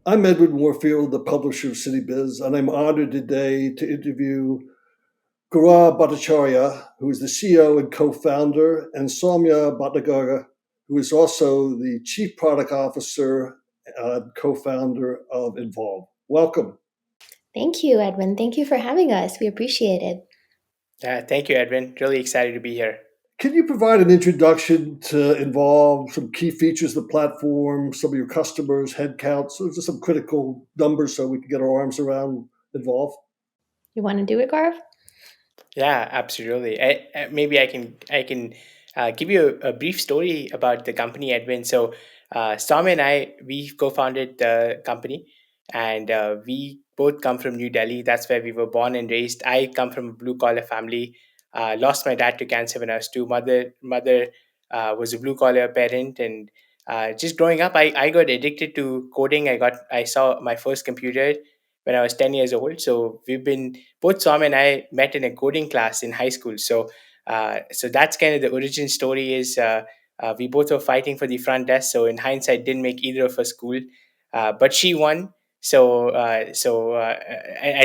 I'm Edward Warfield, the publisher of Citybiz, and I'm honored today to interview Gaurav Bhattacharya, who is the CEO and co-founder, and Saumya Bhatnagar, who is also the chief product officer and co-founder of Involve. Welcome. Thank you, Edwin. Thank you for having us. We appreciate it. Thank you, Edwin. Really excited to be here. Can you provide an introduction to Involve, some key features of the platform, some of your customers, headcounts, so just some critical numbers so we can get our arms around Involve? You want to do it, Gaurav? Yeah, absolutely. Maybe I can give you a brief story about the company, Edwin. So, Sam and I, we co-founded the company, and we both come from New Delhi. That's where we were born and raised. I come from a blue collar family. Lost my dad to cancer when I was two. Mother was a blue collar parent, and just growing up, I got addicted to coding. I saw my first computer when I was 10 years old. So we've been both Sam and I met in a coding class in high school. So that's kind of the origin story. Is We both were fighting for the front desk. So in hindsight, didn't make either of us school, but she won. I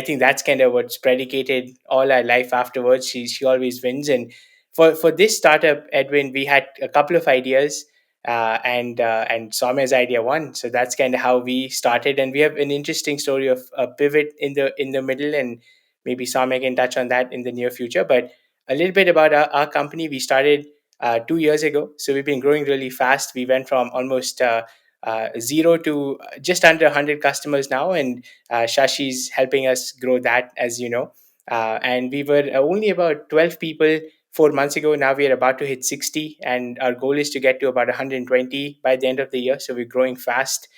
think that's kind of what's predicated all our life afterwards. She always wins. And for this startup, Edwin, we had a couple of ideas. And Saume's idea won, so that's kind of how we started. And we have an interesting story of a pivot in the middle, and maybe Saume can touch on that in the near future. But a little bit about our company. We started 2 years ago, so we've been growing really fast. We went from almost zero to just under 100 customers now, and Shashi's helping us grow that, as you know. And we were only about 12 people 4 months ago. Now we are about to hit 60, and our goal is to get to about 120 by the end of the year. So we're growing fast.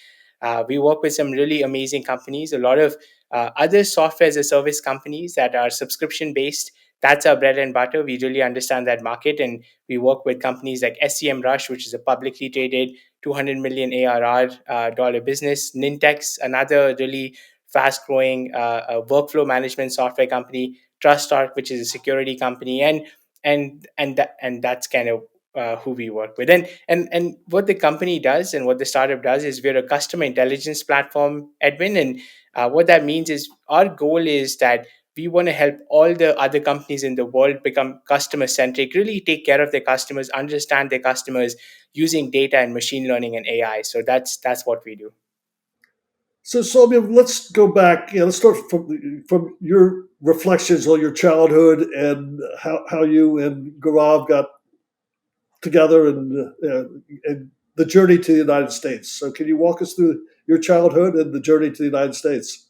We work with some really amazing companies, a lot of other software as a service companies that are subscription based. That's our bread and butter. We really understand that market, and we work with companies like SCM Rush, which is a publicly traded 200 million ARR dollar business. Nintex, another really fast growing workflow management software company. TrustArc, which is a security company, and that's kind of who we work with. And what the company does and what the startup does is we're a customer intelligence platform, Edwin. And what that means is our goal is that we want to help all the other companies in the world become customer centric, really take care of their customers, understand their customers using data and machine learning and AI. So that's what we do. So, Soumya, let's go back. Let's start from your reflections on your childhood and how you and Gaurav got together and the journey to the United States. So, can you walk us through your childhood and the journey to the United States?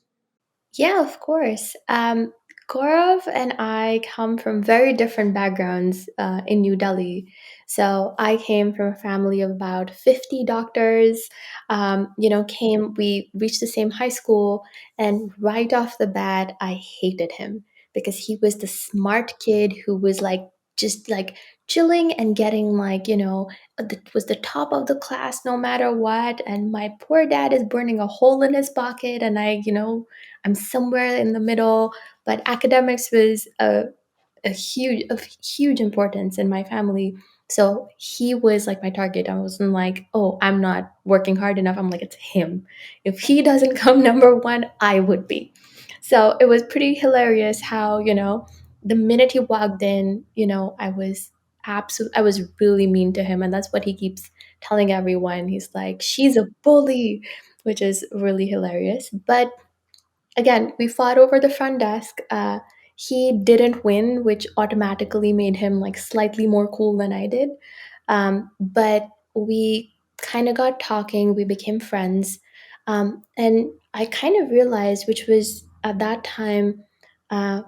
Yeah, of course. Gaurav and I come from very different backgrounds in New Delhi. So I came from a family of about 50 doctors. We reached the same high school, and right off the bat, I hated him because he was the smart kid who was like just like chilling and getting was the top of the class no matter what. And my poor dad is burning a hole in his pocket, and I'm somewhere in the middle, but academics was a huge importance in my family. So he was like my target. I wasn't like, oh, I'm not working hard enough. I'm like, it's him. If he doesn't come number one, I would be. So it was pretty hilarious how, the minute he walked in, I was really mean to him. And that's what he keeps telling everyone. He's like, she's a bully, which is really hilarious. But again, we fought over the front desk. He didn't win, which automatically made him like slightly more cool than I did. But we kind of got talking. We became friends, and I kind of realized, which was at that time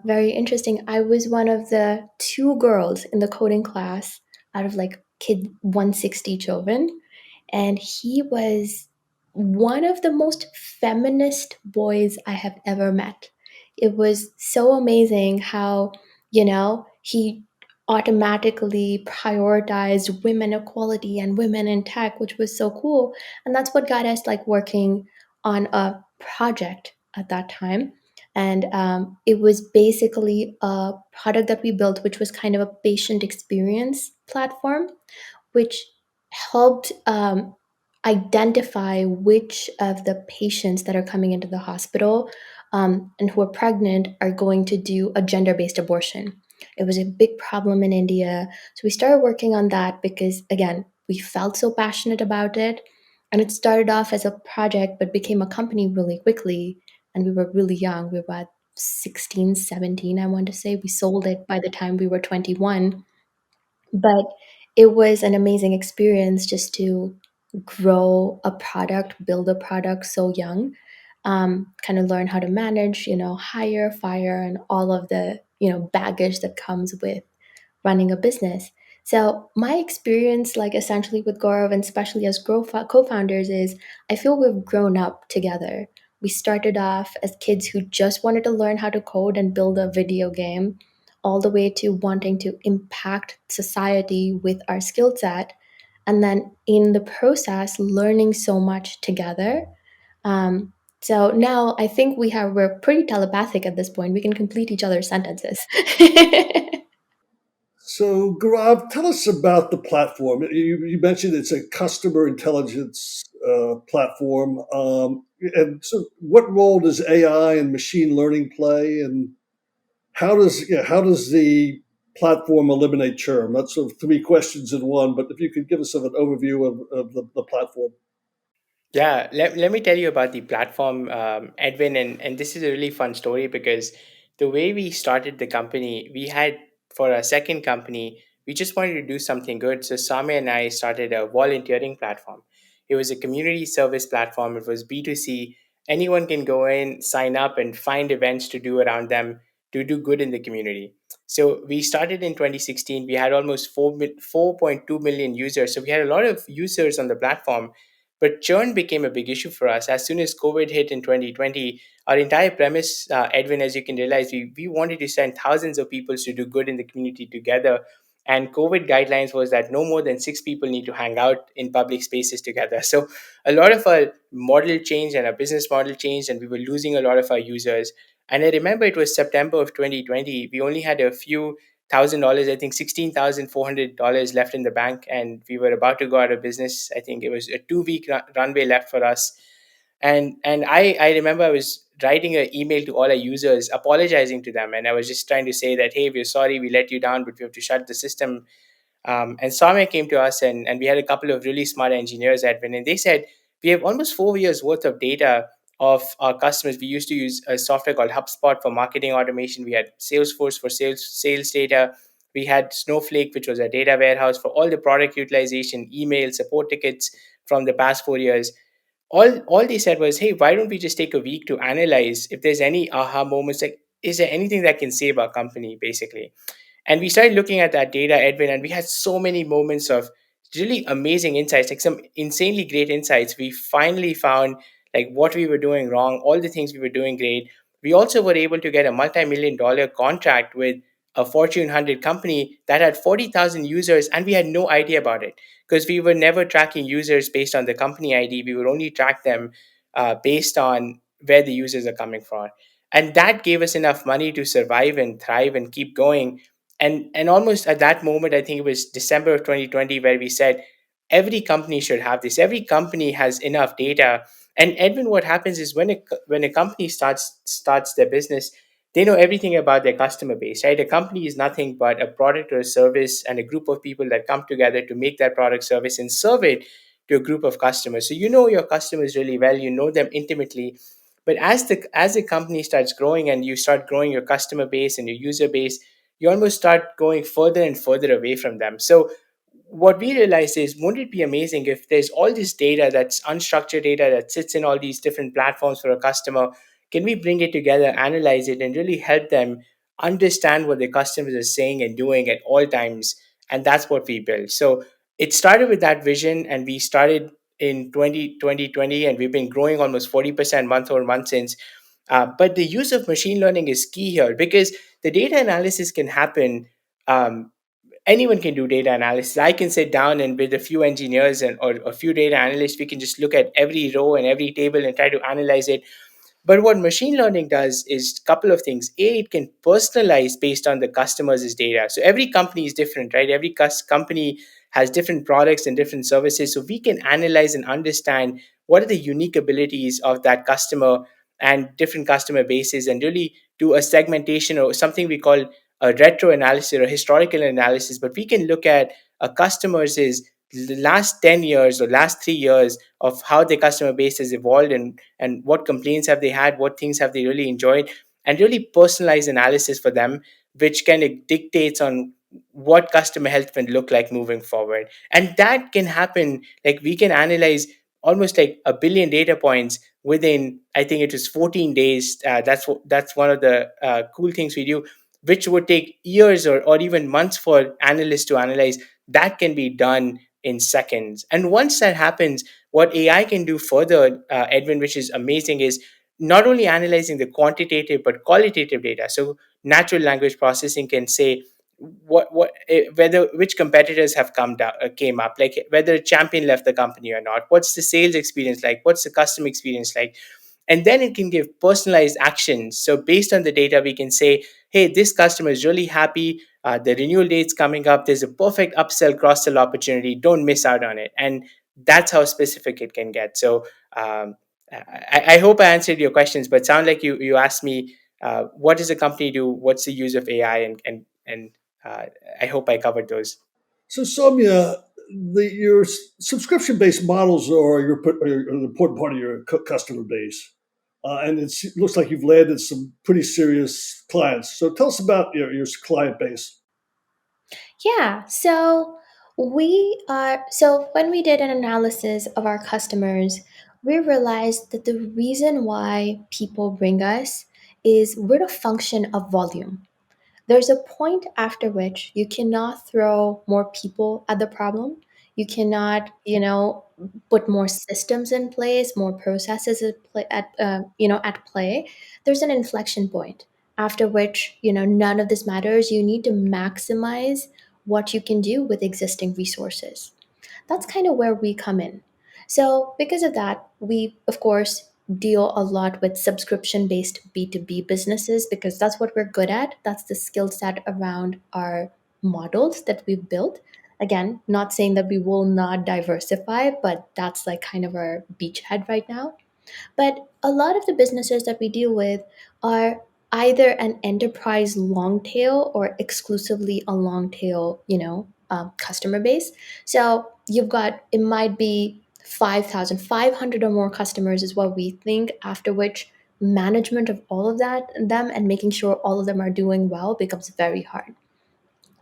very interesting. I was one of the two girls in the coding class out of like kid 160 children, and he was one of the most feminist boys I have ever met. It was so amazing how, he automatically prioritized women equality and women in tech, which was so cool. And that's what got us like working on a project at that time. And it was basically a product that we built, which was kind of a patient experience platform, which helped identify which of the patients that are coming into the hospital and who are pregnant are going to do a gender based abortion. It was a big problem in India. So we started working on that because, again, we felt so passionate about it. And it started off as a project, but became a company really quickly. And we were really young. We were about 16, 17, I want to say. We sold it by the time we were 21. But it was an amazing experience just to grow a product, build a product so young, kind of learn how to manage, hire, fire, and all of the, baggage that comes with running a business. So my experience, like essentially with Gaurav and especially as co-founders, is I feel we've grown up together. We started off as kids who just wanted to learn how to code and build a video game, all the way to wanting to impact society with our skill set, and then in the process, learning so much together. Um, so now I think we're pretty telepathic at this point. We can complete each other's sentences. So, Gaurav, tell us about the platform. You mentioned it's a customer intelligence platform. And so, what role does AI and machine learning play, and how does the platform eliminate churn? That's sort of three questions in one. But if you could give us sort of an overview of the platform. Yeah, let me tell you about the platform, Edwin, and this is a really fun story because the way we started the company, we had for our second company, we just wanted to do something good. So Saumya and I started a volunteering platform. It was a community service platform. It was B2C. Anyone can go in, sign up, and find events to do around them to do good in the community. So we started in 2016. We had almost 4.2 million users. So we had a lot of users on the platform, but churn became a big issue for us. As soon as COVID hit in 2020, our entire premise, Edwin, as you can realize, we wanted to send thousands of people to do good in the community together. And COVID guidelines was that no more than six people need to hang out in public spaces together. So a lot of our model changed and our business model changed, and we were losing a lot of our users. And I remember it was September of 2020. We only had a few $1,000, I think $16,400 left in the bank, and we were about to go out of business. I think it was a 2 week runway left for us, and I remember I was writing an email to all our users apologizing to them, and I was just trying to say that, hey, we're sorry we let you down, but we have to shut the system. And Saumya came to us, and we had a couple of really smart engineers, Edwin, and they said, we have almost 4 years worth of data of our customers. We used to use a software called HubSpot for marketing automation. We had Salesforce for sales data. We had Snowflake, which was a data warehouse for all the product utilization, email, support tickets from the past 4 years. All they said was, hey, why don't we just take a week to analyze if there's any aha moments, like is there anything that can save our company, basically. And we started looking at that data, Edwin, and we had so many moments of really amazing insights, like some insanely great insights. We finally found like what we were doing wrong, all the things we were doing great. We also were able to get a multi-million dollar contract with a Fortune 100 company that had 40,000 users, and we had no idea about it because we were never tracking users based on the company ID. We would only track them based on where the users are coming from. And that gave us enough money to survive and thrive and keep going. And almost at that moment, I think it was December of 2020, where we said every company should have this. Every company has enough data. And Edwin, what happens is when a company starts their business, they know everything about their customer base, right? A company is nothing but a product or a service and a group of people that come together to make that product service and serve it to a group of customers. So you know your customers really well, you know them intimately. But as the company starts growing and you start growing your customer base and your user base, you almost start going further and further away from them. So what we realized is, wouldn't it be amazing if there's all this data, that's unstructured data that sits in all these different platforms for a customer, can we bring it together, analyze it, and really help them understand what their customers are saying and doing at all times? And that's what we built. So it started with that vision, and we started in 2020, and we've been growing almost 40% month over month since. But the use of machine learning is key here because the data analysis can happen. Anyone can do data analysis. I can sit down and with a few engineers or a few data analysts, we can just look at every row and every table and try to analyze it. But what machine learning does is a couple of things. A, it can personalize based on the customer's data. So every company is different, right? Every company has different products and different services. So we can analyze and understand what are the unique abilities of that customer and different customer bases, and really do a segmentation or something we call a retro analysis or historical analysis. But we can look at a customer's last 10 years or last 3 years of how the customer base has evolved, and what complaints have they had, what things have they really enjoyed, and really personalized analysis for them, which kind of dictates on what customer health will look like moving forward. And that can happen, like we can analyze almost like a billion data points within, I think it was 14 days. That's one of the cool things we do, which would take years or even months for analysts to analyze. That can be done in seconds. And once that happens, what AI can do further, Edwin, which is amazing, is not only analyzing the quantitative but qualitative data. So natural language processing can say whether which competitors have came up, like whether a champion left the company or not, what's the sales experience like, what's the customer experience like. And then it can give personalized actions. So based on the data, we can say, hey, this customer is really happy, the renewal date's coming up, there's a perfect upsell cross sell opportunity, don't miss out on it. And that's how specific it can get. So I hope I answered your questions, but sound like you asked me, what does a company do, what's the use of AI, and uh, I hope I covered those. So, Saumya, your subscription-based models are an important part of your customer base, and it looks like you've landed some pretty serious clients. So, tell us about your client base. Yeah, so when we did an analysis of our customers, we realized that the reason why people bring us is we're a function of volume. There's a point after which you cannot throw more people at the problem. You cannot, put more systems in place, more processes at play. There's an inflection point after which, none of this matters. You need to maximize what you can do with existing resources. That's kind of where we come in. So, because of that, we, of course, deal a lot with subscription based B2B businesses because that's what we're good at. That's the skill set around our models that we've built. Again, not saying that we will not diversify, but that's like kind of our beachhead right now. But a lot of the businesses that we deal with are either an enterprise long tail or exclusively a long tail, customer base. So you've got, it might be 5,500 or more customers is what we think, after which management of all of them and making sure all of them are doing well becomes very hard.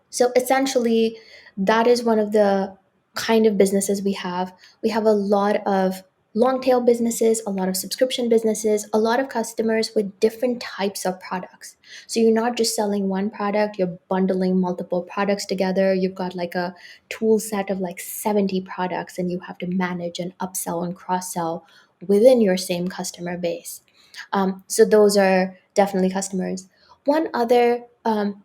So essentially, that is one of the kind of businesses we have. We have a lot of long tail businesses, a lot of subscription businesses, a lot of customers with different types of products. So you're not just selling one product, you're bundling multiple products together. You've got like a tool set of like 70 products, and you have to manage and upsell and cross sell within your same customer base. So those are definitely customers. One other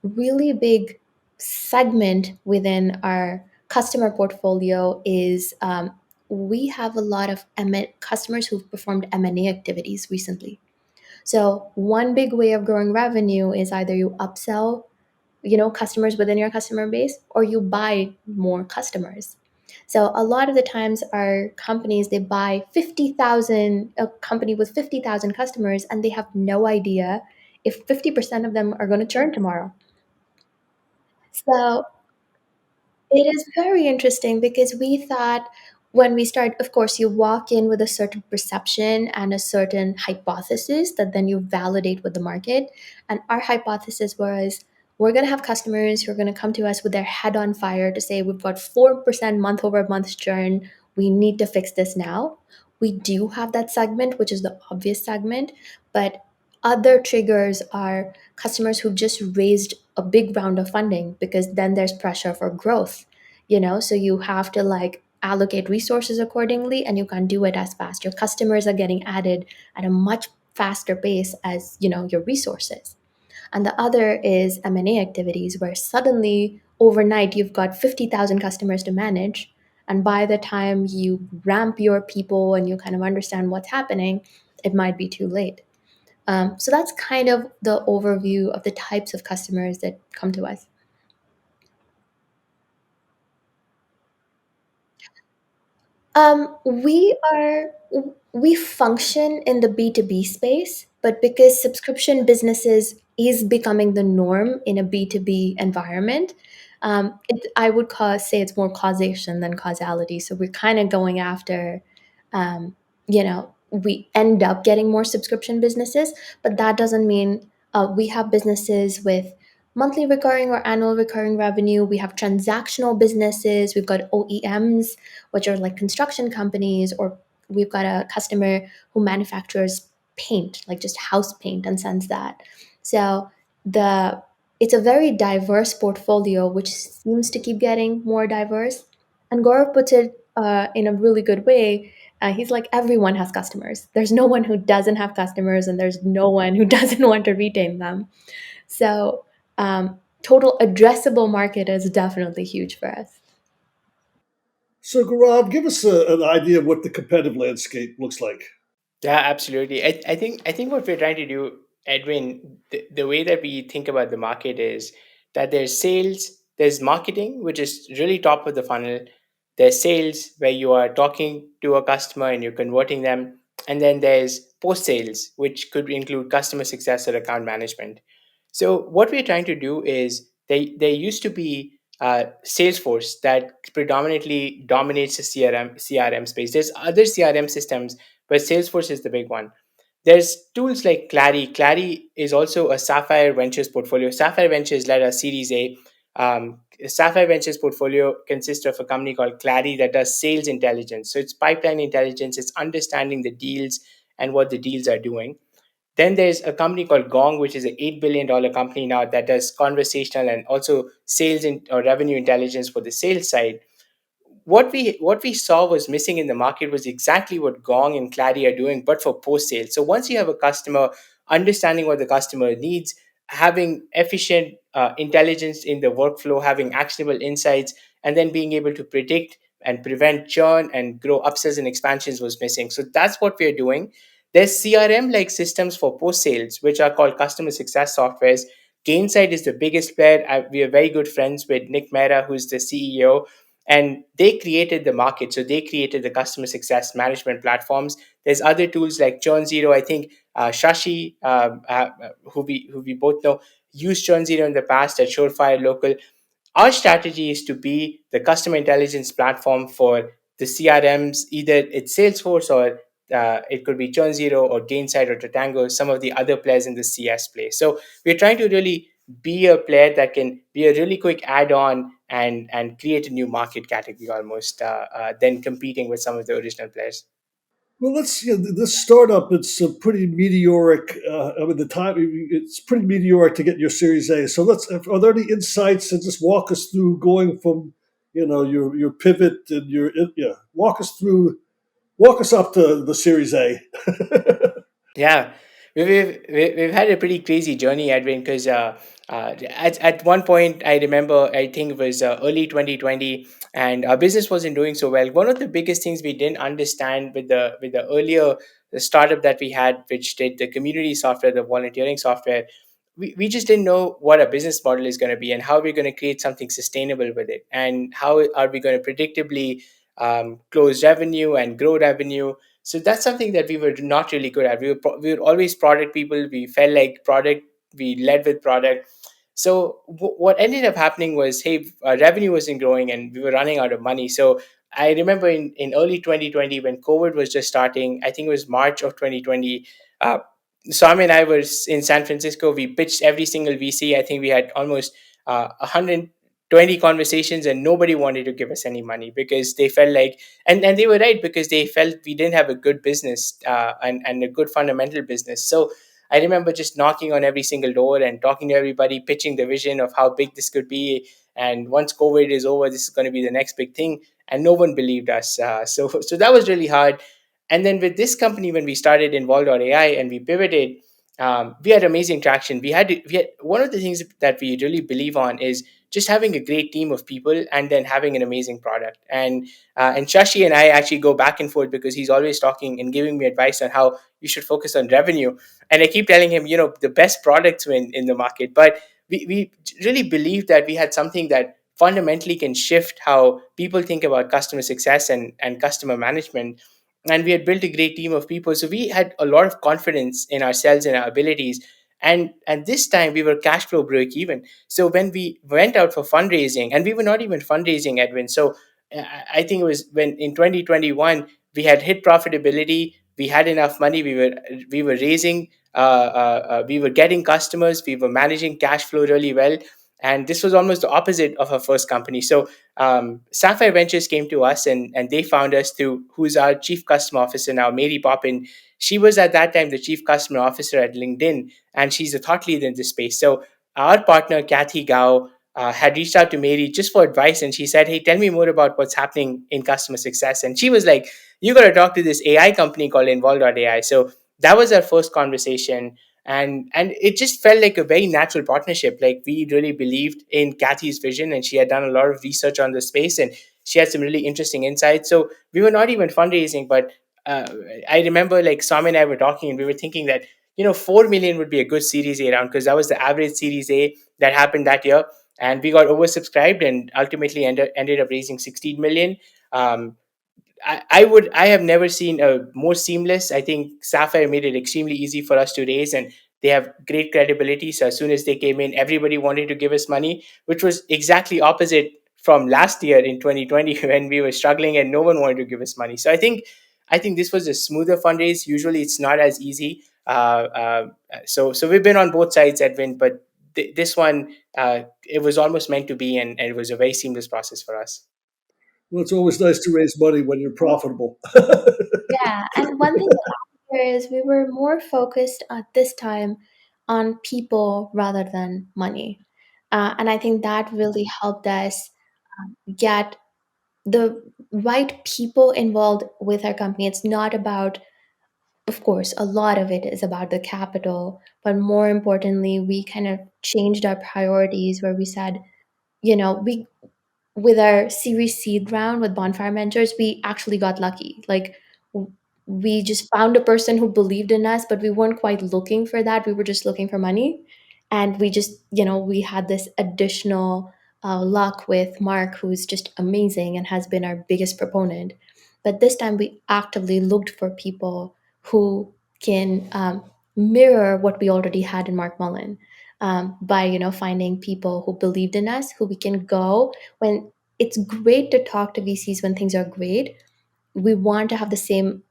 really big segment within our customer portfolio is we have a lot of customers who've performed M&A activities recently. So one big way of growing revenue is either you upsell, customers within your customer base, or you buy more customers. So a lot of the times our companies, they buy 50,000, a company with 50,000 customers, and they have no idea if 50% of them are going to churn tomorrow. So it is very interesting because we thought when we start, of course, you walk in with a certain perception and a certain hypothesis that then you validate with the market. And our hypothesis was we're going to have customers who are going to come to us with their head on fire to say, we've got 4% month over month churn. We need to fix this now. We do have that segment, which is the obvious segment, but other triggers are customers who've just raised a big round of funding because then there's pressure for growth, so you have to like allocate resources accordingly, and you can't do it as fast. Your customers are getting added at a much faster pace as your resources. And the other is M&A activities, where suddenly overnight you've got 50,000 customers to manage, and by the time you ramp your people and you kind of understand what's happening, it might be too late. So that's kind of the overview of the types of customers that come to us. We function in the B2B space, but because subscription businesses is becoming the norm in a B2B environment, I would say it's more causation than causality. So we're kind of going after, we end up getting more subscription businesses, but that doesn't mean we have businesses with monthly recurring or annual recurring revenue. We have transactional businesses. We've got OEMs, which are like construction companies, or we've got a customer who manufactures paint, like just house paint, and sends that. So the it's a very diverse portfolio, which seems to keep getting more diverse. And Gaurav puts it in a really good way. He's like, everyone has customers. There's no one who doesn't have customers, and there's no one who doesn't want to retain them. So, total addressable market is definitely huge for us. So, Gaurav, give us an idea of what the competitive landscape looks like. Yeah, absolutely. I think what we're trying to do, Edwin, the way that we think about the market is that there's sales, there's marketing, which is really top of the funnel. There's sales where you are talking to a customer and you're converting them, and then there's post sales, which could include customer success or account management. So what we're trying to do is there used to be Salesforce that predominantly dominates the CRM space. There's other CRM systems, but Salesforce is the big one. There's tools like Clary. Clary is also a Sapphire Ventures portfolio. Sapphire Ventures led a Series A. Sapphire Ventures portfolio consists of a company called Clary that does sales intelligence. So it's pipeline intelligence. It's understanding the deals and what the deals are doing. Then there's a company called Gong, which is an $8 billion company now that does conversational and also sales or revenue intelligence for the sales side. What we saw was missing in the market was exactly what Gong and Clary are doing, but for post sale. So once you have a customer, understanding what the customer needs, having efficient intelligence in the workflow, having actionable insights, and then being able to predict and prevent churn and grow upsells and expansions was missing. So that's what we're doing. There's CRM like systems for post sales, which are called customer success softwares. Gainsight is the biggest player. We are very good friends with Nick Mehra, who's the CEO, and they created the market. So they created the customer success management platforms. There's other tools like Churn Zero. I think Shashi, who we both know, used Churn Zero in the past at Surefire Local. Our strategy is to be the customer intelligence platform for the CRMs. Either it's Salesforce or it could be Churn Zero or Gainsight or Tatango, some of the other players in the CS place. So we're trying to really be a player that can be a really quick add-on and create a new market category almost, then competing with some of the original players. Well, this startup. It's a pretty meteoric. I mean, the time it's pretty meteoric to get your Series A. So Are there any insights and just walk us through going from, your pivot and yeah. Walk us up to the Series A. Yeah, we've had a pretty crazy journey, Edwin, because at one point, I remember, I think it was early 2020, and our business wasn't doing so well. One of the biggest things we didn't understand with the earlier the startup that we had, which did the community software, the volunteering software, we just didn't know what our business model is going to be and how we're going to create something sustainable with it, and how are we going to predictably close revenue and grow revenue. So that's something that we were not really good at. We were always product people. We felt like product. We led with product. So what ended up happening was, hey, our revenue wasn't growing and we were running out of money. So I remember in early 2020 when COVID was just starting. I think it was March of 2020. Uh, Swami and I were in San Francisco. We pitched every single VC. I think we had almost 120 conversations, and nobody wanted to give us any money because they felt like, and they were right, because they felt we didn't have a good business, and a good fundamental business. So I remember just knocking on every single door and talking to everybody, pitching the vision of how big this could be. And once COVID is over, this is going to be the next big thing. And no one believed us. So that was really hard. And then with this company, when we started Involve.ai and we pivoted, we had amazing traction. We had one of the things that we really believe on is just having a great team of people and then having an amazing product. And Shashi and I actually go back and forth because he's always talking and giving me advice on how you should focus on revenue. And I keep telling him, the best products win in the market. But we really believed that we had something that fundamentally can shift how people think about customer success and customer management. And we had built a great team of people, so we had a lot of confidence in ourselves and our abilities. And this time we were cash flow break even. So when we went out for fundraising, and we were not even fundraising, Edwin. So I think it was when in 2021 we had hit profitability. We had enough money. We were raising. We were getting customers. We were managing cash flow really well. And this was almost the opposite of our first company. So Sapphire Ventures came to us, and they found us through who's our chief customer officer now, Mary Poppin. She was at that time the chief customer officer at LinkedIn, and she's a thought leader in this space. So our partner, Kathy Gao, had reached out to Mary just for advice, and she said, "Hey, tell me more about what's happening in customer success." And she was like, "You got to talk to this AI company called Involve.ai." So that was our first conversation, and it just felt like a very natural partnership. Like we really believed in Kathy's vision, and she had done a lot of research on the space, and she had some really interesting insights. So we were not even fundraising, but uh, I remember like Swami and I were talking, and we were thinking that 4 million would be a good Series A round, because that was the average Series A that happened that year, and we got oversubscribed and ultimately ended up raising 16 million. Um, I have never seen a more seamless. I think Sapphire made it extremely easy for us to raise, and they have great credibility. So as soon as they came in, everybody wanted to give us money, which was exactly opposite from last year in 2020 when we were struggling and no one wanted to give us money. So I think this was a smoother fundraise. Usually it's not as easy. So we've been on both sides, Edwin, but this one, it was almost meant to be, and it was a very seamless process for us. Well, it's always nice to raise money when you're profitable. Yeah, and one thing that happened here is we were more focused at this time on people rather than money. And I think that really helped us get the right people involved with our company. It's not about, of course, a lot of it is about the capital, but more importantly, we kind of changed our priorities where we said, we with our Series Seed round with Bonfire Mentors, we actually got lucky. Like we just found a person who believed in us, but we weren't quite looking for that. We were just looking for money, and we just, we had this additional luck with Mark, who's just amazing and has been our biggest proponent. But this time, we actively looked for people who can mirror what we already had in Mark Mullen, by finding people who believed in us, who we can go when it's great to talk to VCs when things are great. We want to have the same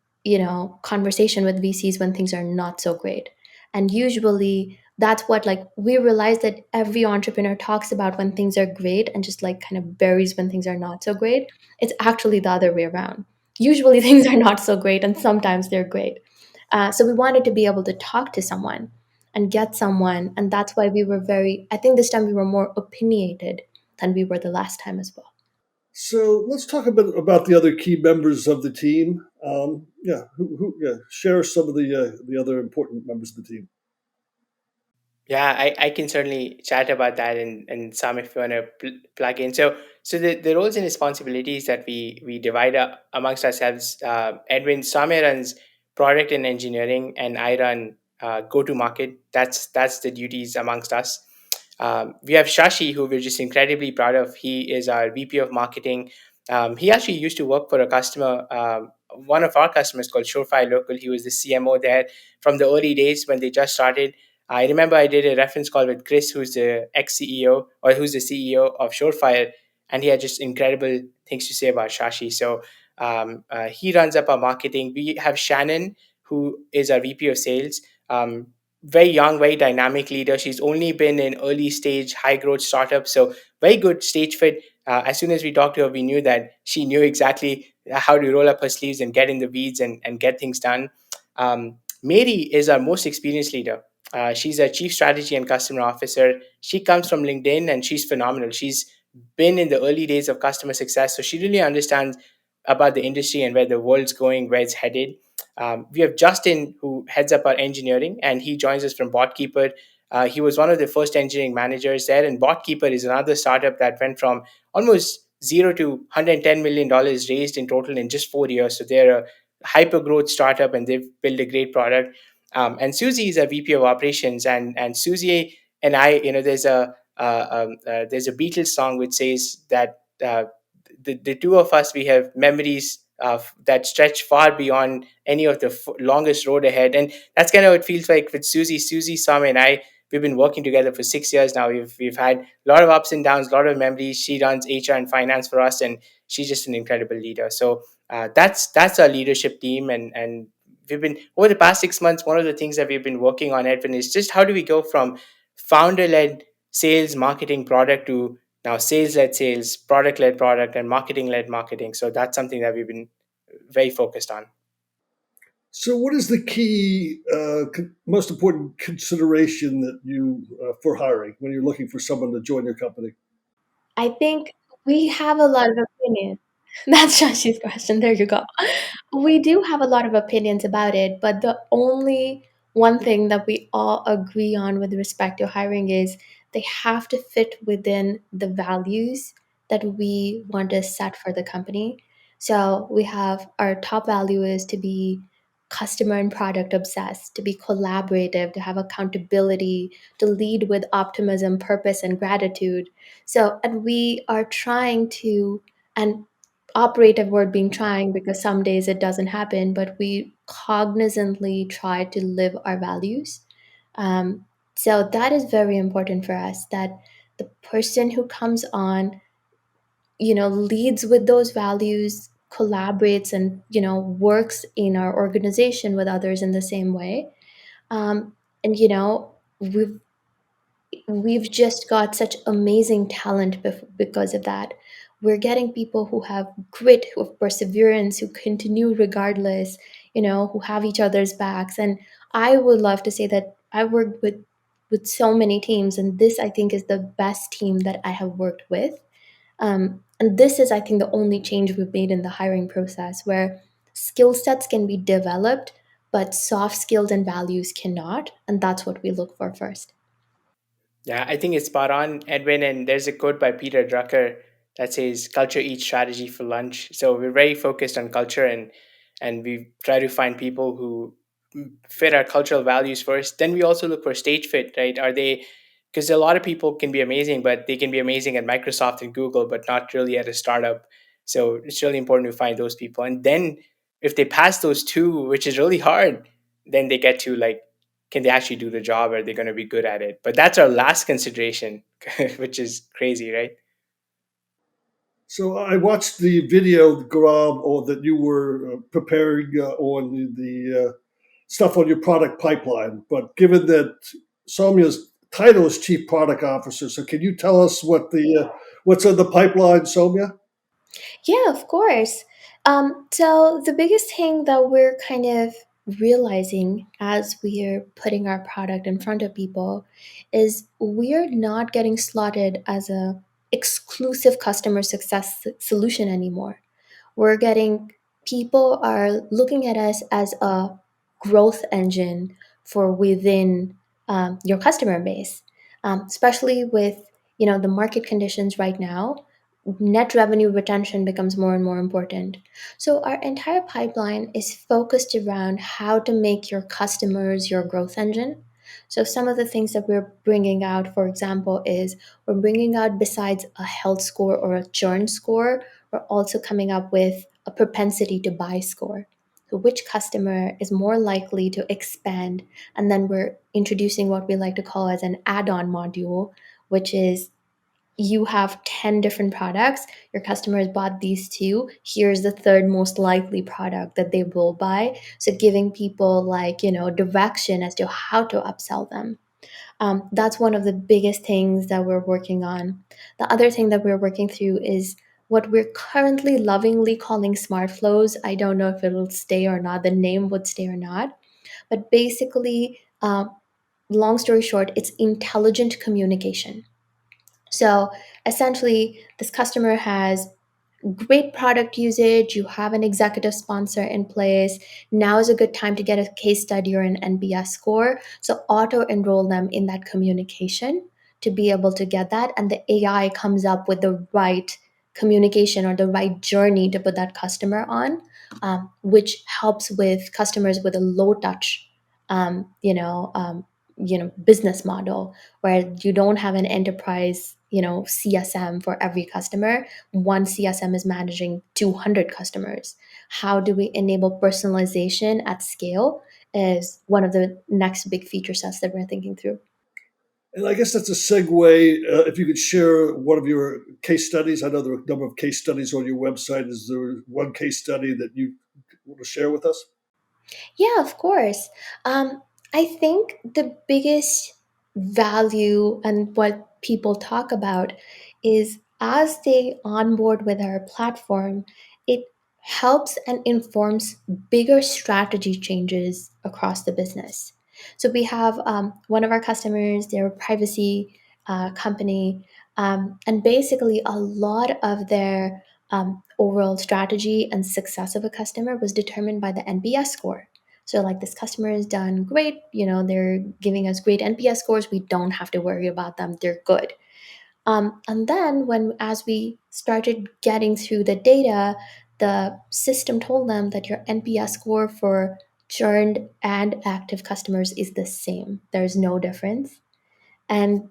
conversation with VCs when things are not so great. And usually that's what, like, we realize that every entrepreneur talks about when things are great and just like kind of buries when things are not so great. It's actually the other way around. Usually things are not so great and sometimes they're great. So we wanted to be able to talk to someone and get someone, and that's why we were very, I think this time we were more opinionated than we were the last time as well. So let's talk a bit about the other key members of the team. Yeah, yeah, share some of the other important members of the team. Yeah, I can certainly chat about that, and Sam, if you want to plug in. So the roles and responsibilities that we divide up amongst ourselves. Edwin, Samir runs product and engineering, and I run go to market. That's the duties amongst us. We have Shashi, who we're just incredibly proud of. He is our VP of marketing. He actually used to work for a customer, one of our customers called Surefire Local. He was the CMO there from the early days when they just started. I remember I did a reference call with Chris, who's the ex CEO, or who's the CEO of Surefire, and he had just incredible things to say about Shashi. So he runs up our marketing. We have Shannon, who is our VP of sales. Very young, very dynamic leader. She's only been in early stage, high growth startups, so very good stage fit. As soon as we talked to her, we knew that she knew exactly how to roll up her sleeves and get in the weeds and get things done. Mary is our most experienced leader. She's a chief strategy and customer officer. She comes from LinkedIn and she's phenomenal. She's been in the early days of customer success, so she really understands about the industry and where the world's going, where it's headed. We have Justin, who heads up our engineering, and he joins us from BotKeeper. He was one of the first engineering managers there, and BotKeeper is another startup that went from almost zero to $110 million raised in total in just 4 years. So they're a hyper growth startup, and they've built a great product. And Susie is a VP of operations, and Susie and I, there's there's a Beatles song which says that the two of us, we have memories that stretch far beyond any of the longest road ahead. And that's kind of what it feels like with Susie, Sam, and I. We've been working together for 6 years now. We've had a lot of ups and downs, a lot of memories. She runs HR and finance for us, and she's just an incredible leader. So that's our leadership team, and we've been over the past 6 months. One of the things that we've been working on, Edwin, is just how do we go from founder-led sales, marketing, product to now sales-led sales, product-led product, and marketing-led marketing. So that's something that we've been very focused on. So, what is the key, most important consideration that you for hiring when you're looking for someone to join your company? I think we have a lot of opinions. That's Shashi's question. There you go. We do have a lot of opinions about it, but the only one thing that we all agree on with respect to hiring is they have to fit within the values that we want to set for the company. So we have our top value is to be customer and product obsessed, to be collaborative, to have accountability, to lead with optimism, purpose, and gratitude. So, and we are trying to, and operative word being trying because some days it doesn't happen, but we cognizantly try to live our values. So that is very important for us that the person who comes on, leads with those values, collaborates, and, works in our organization with others in the same way. And, we've just got such amazing talent because of that. We're getting people who have grit, who have perseverance, who continue regardless, who have each other's backs. And I would love to say that I worked with so many teams, and this I think is the best team that I have worked with. And this is, I think, the only change we've made in the hiring process, where skill sets can be developed, but soft skills and values cannot. And that's what we look for first. Yeah, I think it's spot on, Edwin. And there's a quote by Peter Drucker that says, "Culture eats strategy for lunch." So we're very focused on culture, and we try to find people who fit our cultural values first. Then we also look for stage fit, right? Are they, because a lot of people can be amazing, but they can be amazing at Microsoft and Google, but not really at a startup. So it's really important to find those people. And then if they pass those two, which is really hard, then they get to like, can they actually do the job? Are they going to be good at it? But that's our last consideration, which is crazy, right? So, I watched the video, Gaurav, or that you were preparing on the stuff on your product pipeline. But given that Saumya's title is Chief Product Officer, so can you tell us what's in the pipeline, Saumya? Yeah, of course. So the biggest thing that we're kind of realizing as we're putting our product in front of people is we're not getting slotted as a exclusive customer success solution anymore. We're getting people are looking at us as a growth engine for within your customer base, especially with the market conditions right now. Net revenue retention becomes more and more important. So our entire pipeline is focused around how to make your customers your growth engine. So some of the things that we're bringing out, for example, is we're bringing out, besides a health score or a churn score, we're also coming up with a propensity to buy score. So which customer is more likely to expand? And then we're introducing what we like to call as an add-on module, which is you have 10 different products, your customers bought these two, here's the third most likely product that they will buy. So giving people like, direction as to how to upsell them. That's one of the biggest things that we're working on. The other thing that we're working through is what we're currently lovingly calling smart flows. I don't know if it'll stay or not, the name would stay or not, but basically, long story short, it's intelligent communication. So essentially, this customer has great product usage, you have an executive sponsor in place. Now is a good time to get a case study or an NPS score. So auto enroll them in that communication to be able to get that. And the AI comes up with the right communication or the right journey to put that customer on, which helps with customers with a low touch, business model where you don't have an enterprise CSM for every customer. One CSM is managing 200 customers. How do we enable personalization at scale is one of the next big feature sets that we're thinking through. And I guess that's a segue. If you could share one of your case studies, I know there are a number of case studies on your website. Is there one case study that you want to share with us? Yeah, of course. I think the biggest value and what people talk about is as they onboard with our platform, it helps and informs bigger strategy changes across the business. So we have one of our customers, they're a privacy company, and basically a lot of their overall strategy and success of a customer was determined by the NPS score. So, like, this customer has done great, they're giving us great NPS scores. We don't have to worry about them. They're good. And then, as we started getting through the data, the system told them that your NPS score for churned and active customers is the same. There's no difference. And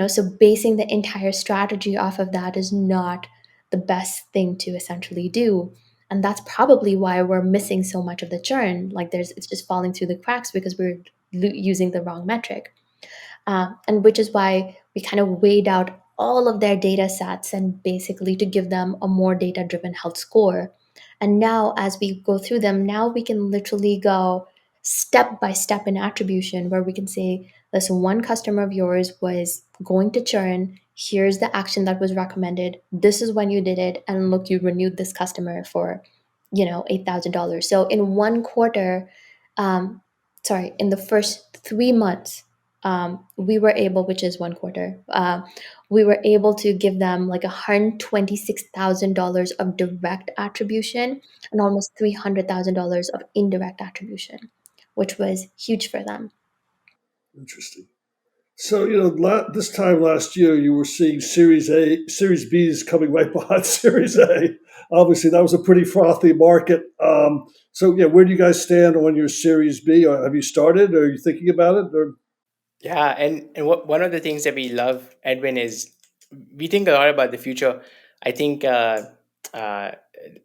so basing the entire strategy off of that is not the best thing to essentially do. And that's probably why we're missing so much of the churn. Like, it's just falling through the cracks because we're using the wrong metric. And which is why we kind of weighed out all of their data sets and basically to give them a more data driven health score. And now, as we go through them, now we can literally go step by step in attribution where we can say, listen, one customer of yours was going to churn. Here's the action that was recommended. This is when you did it. And look, you renewed this customer for, $8,000. So in one quarter, um, sorry, in the first 3 months, we were able, which is one quarter, we were able to give them like $126,000 of direct attribution and almost $300,000 of indirect attribution, which was huge for them. Interesting. So, this time last year, you were seeing Series A, Series B's coming right behind Series A. Obviously, that was a pretty frothy market. So, yeah, where do you guys stand on your Series B? Or have you started? Or are you thinking about it? Or Yeah, and one of the things that we love, Edwin, is we think a lot about the future. I think uh,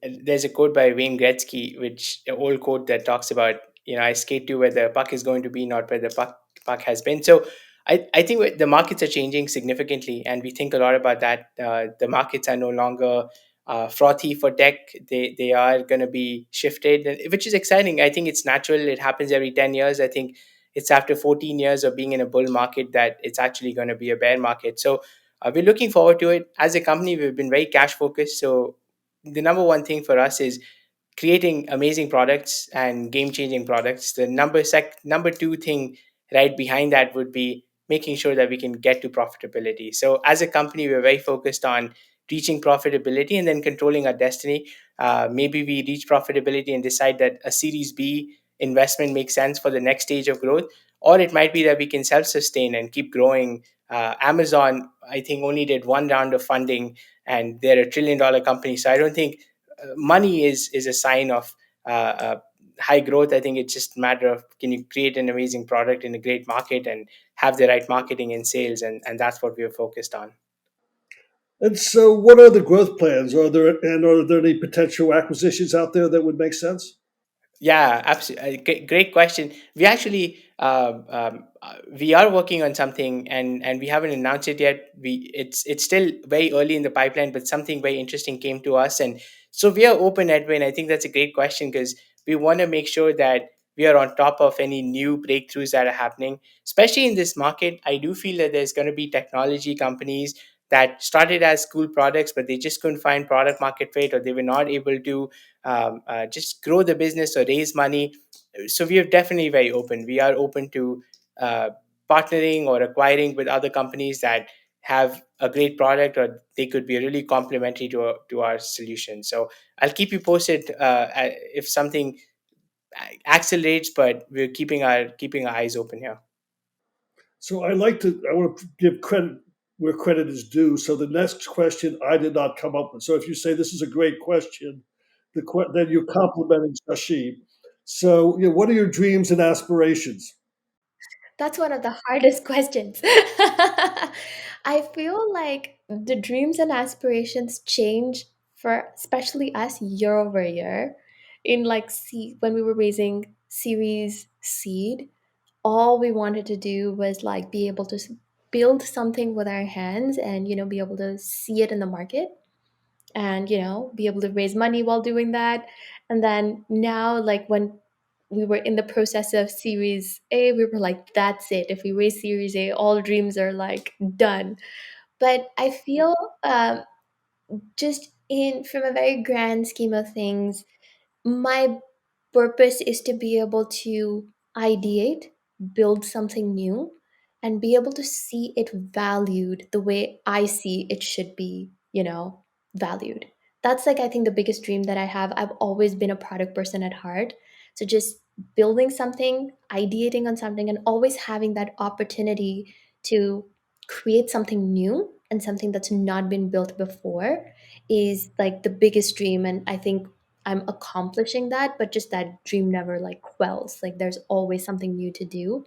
there's a quote by Wayne Gretzky, which an old quote that talks about, I skate to where the puck is going to be, not where the puck has been. So I think the markets are changing significantly, and we think a lot about that. The markets are no longer frothy for tech; they are going to be shifted, which is exciting. I think it's natural. It happens every 10 years. I think it's after 14 years of being in a bull market that it's actually going to be a bear market. So we're looking forward to it. As a company, we've been very cash focused. So the number one thing for us is creating amazing products and game changing products. The number two thing right behind that would be making sure that we can get to profitability. So as a company, we're very focused on reaching profitability and then controlling our destiny. Maybe we reach profitability and decide that a Series B investment makes sense for the next stage of growth, or it might be that we can self sustain and keep growing. Amazon, I think, only did one round of funding, and they're $1 trillion company. So I don't think money is a sign of high growth. I think it's just a matter of, can you create an amazing product in a great market and have the right marketing and sales, and that's what we are focused on. and so, what are the growth plans? Are there any potential acquisitions out there that would make sense? Yeah, absolutely. Great question. We actually we are working on something, and we haven't announced it yet. It's still very early in the pipeline, but something very interesting came to us, and so we are open, Edwin. I think that's a great question because we want to make sure that we are on top of any new breakthroughs that are happening, especially in this market. I do feel that there's going to be technology companies that started as cool products, but they just couldn't find product market fit, or they were not able to just grow the business or raise money. So we are definitely very open. We are open to uh, partnering or acquiring with other companies that have a great product, or they could be really complementary to our solution. So I'll keep you posted if something accelerates, but we're keeping our eyes open here. So I want to give credit where credit is due. So the next question I did not come up with. So if you say this is a great question, then you're complimenting Shashi. So, what are your dreams and aspirations? That's one of the hardest questions. I feel like the dreams and aspirations change for especially us year over year. In like when we were raising Series Seed, all we wanted to do was like be able to build something with our hands and be able to see it in the market and be able to raise money while doing that. And then now, like when we were in the process of Series A, we were like, that's it. If we raise Series A, all dreams are like done. But I feel just in from a very grand scheme of things, my purpose is to be able to ideate, build something new, and be able to see it valued the way I see it should be, valued. That's like, I think, the biggest dream that I have. I've always been a product person at heart. So just building something, ideating on something, and always having that opportunity to create something new and something that's not been built before is like the biggest dream. And I think I'm accomplishing that, but just that dream never like quells. Like there's always something new to do.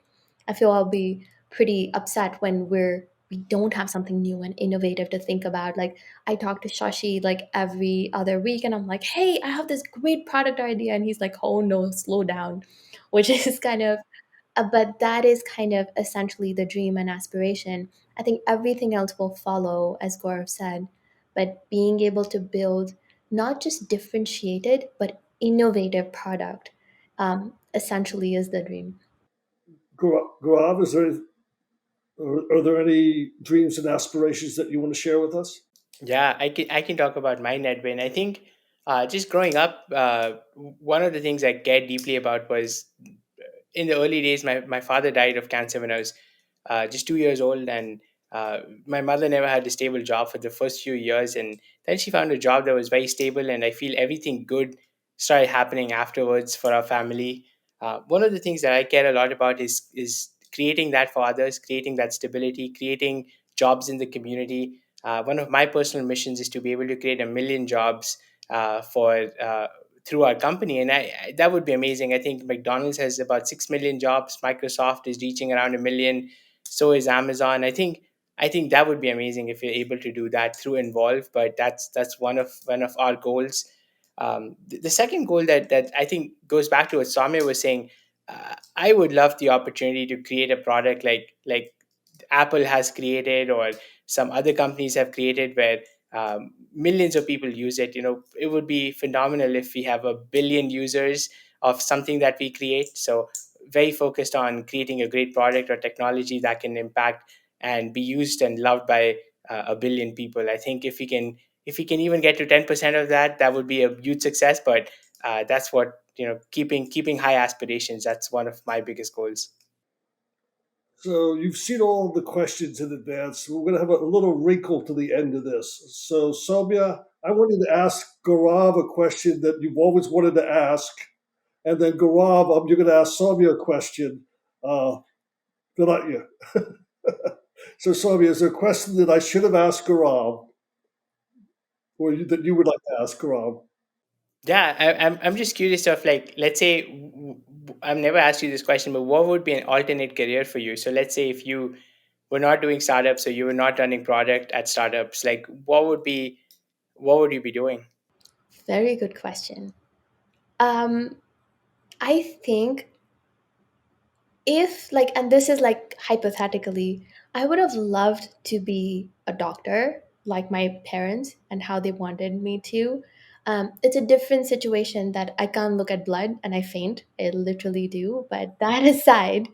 I feel I'll be pretty upset when we don't have something new and innovative to think about. Like I talk to Shashi like every other week and I'm like, "Hey, I have this great product idea." And he's like, "Oh no, slow down." Which is kind of but that is kind of essentially the dream and aspiration. I think everything else will follow, as Gaurav said, but being able to build not just differentiated but innovative product essentially is the dream. Gaurav, are there any dreams and aspirations that you want to share with us? Yeah, I can talk about mine, Edwin. I think just growing up, one of the things I cared deeply about was in the early days. My father died of cancer when I was just 2 years old, and my mother never had a stable job for the first few years, and then she found a job that was very stable, and I feel everything good started happening afterwards for our family. One of the things that I care a lot about is creating that for others, creating that stability, creating jobs in the community. One of my personal missions is to be able to create 1 million jobs for through our company, and that would be amazing. I think McDonald's has about 6 million jobs. Microsoft is reaching around 1 million. So is Amazon. I think that would be amazing if you're able to do that through Involve. But that's one of our goals. The second goal that I think goes back to what Saumya was saying. I would love the opportunity to create a product like Apple has created or some other companies have created where millions of people use it. It would be phenomenal if we have 1 billion users of something that we create. So very focused on creating a great product or technology that can impact and be used and loved by 1 billion people. I think if we can even get to 10% of that, that would be a huge success. But that's what keeping high aspirations. That's one of my biggest goals. So you've seen all the questions in advance. We're going to have a little wrinkle to the end of this. So Soumya, I wanted to ask Gaurav a question that you've always wanted to ask, and then Gaurav, you're going to ask Soumya a question. Uh, that yeah. So Soumya, is there a question that I should have asked Gaurav, or that you would like to ask Gaurav? Yeah, I'm just curious of like, let's say, I've never asked you this question, but what would be an alternate career for you? So let's say if you were not doing startups, or you were not running product at startups, like what would you be doing? Very good question. um I think if like, and this is like hypothetically, I would have loved to be a doctor like my parents and how they wanted me to. It's a different situation that I can't look at blood and I faint. I literally do. But that aside,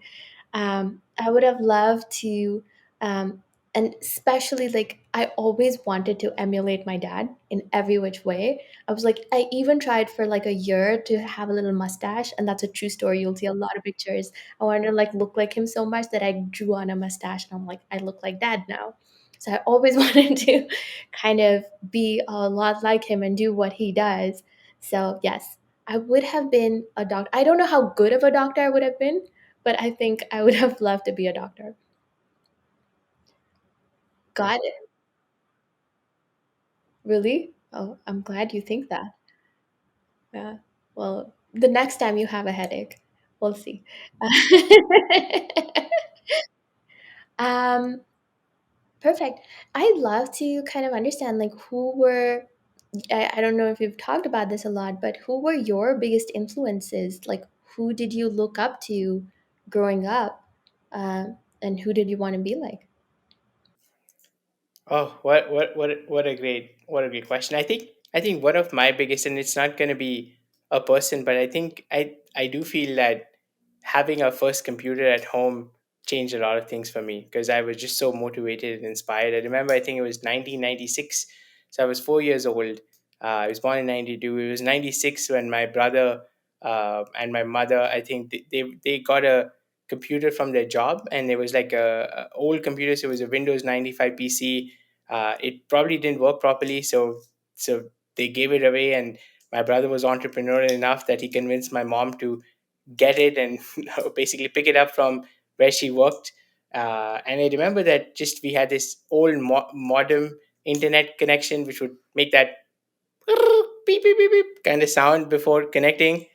I would have loved to, um, and especially like I always wanted to emulate my dad in every which way. I was like, I even tried for like a year to have a little mustache, and that's a true story. You'll see a lot of pictures. I wanted to like look like him so much that I drew on a mustache, and I'm like, I look like dad now. So I always wanted to kind of be a lot like him and do what he does. So yes, I would have been a doctor. I don't know how good of a doctor I would have been, but I think I would have loved to be a doctor. Got it. Really? Oh, I'm glad you think that. Yeah. Well, the next time you have a headache, we'll see. Um, Perfect. I'd love to kind of understand like who were I don't know if you've talked about this a lot, but who were your biggest influences? Like who did you look up to growing up? And who did you want to be like? Oh, what a great question. I think one of my biggest, and it's not going to be a person, but I think I do feel that having a first computer at home changed a lot of things for me because I was just so motivated and inspired. I remember I think it was 1996, so I was 4 years old. I was born in 92. It was 96 when my brother and my mother, I think they got a computer from their job, and it was like a old computer. So it was a Windows 95 PC. It probably didn't work properly, so they gave it away. And my brother was entrepreneurial enough that he convinced my mom to get it and basically pick it up from where she worked. And I remember that just we had this old modem internet connection, which would make that beep beep beep beep kind of sound before connecting.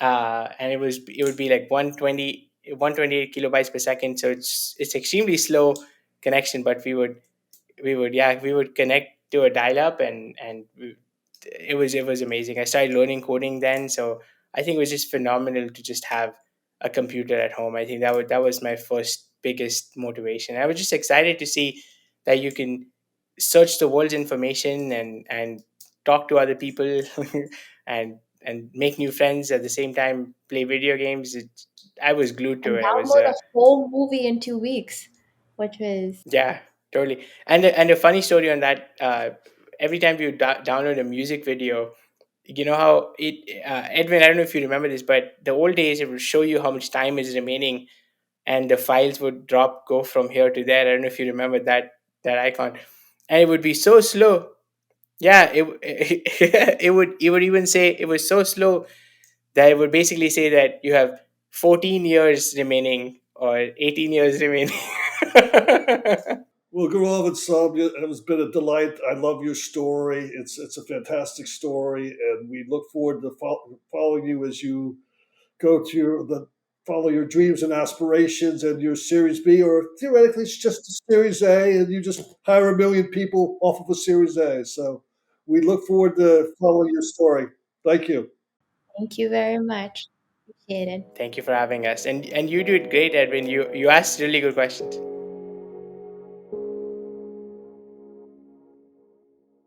And it would be like 128 kilobytes per second, so it's extremely slow connection. But we would connect to a dial up, it was amazing. I started learning coding then, so I think it was just phenomenal to just have a computer at home. I think that was my first biggest motivation. I was just excited to see that you can search the world's information and talk to other people and make new friends at the same time, play video games. I was glued to And it. I was download a whole movie in 2 weeks, which was Yeah, totally. And a funny story on that. Every time you download a music video, you know how Edwin, I don't know if you remember this, but the old days it would show you how much time is remaining, and the files would go from here to there. I don't know if you remember that icon, and it would be so slow. Yeah, it would even say it was so slow that it would basically say that you have 14 years remaining or 18 years remaining. Well, Gaurav and Saumya, it has been a delight. I love your story. It's a fantastic story, and we look forward to following you as you go to follow your dreams and aspirations and your Series B, or theoretically it's just a Series A, and you just hire a million people off of a Series A. So we look forward to following your story. Thank you. thank you very much. Appreciate it. Thank you for having us, and you did great, Edwin. You asked really good questions.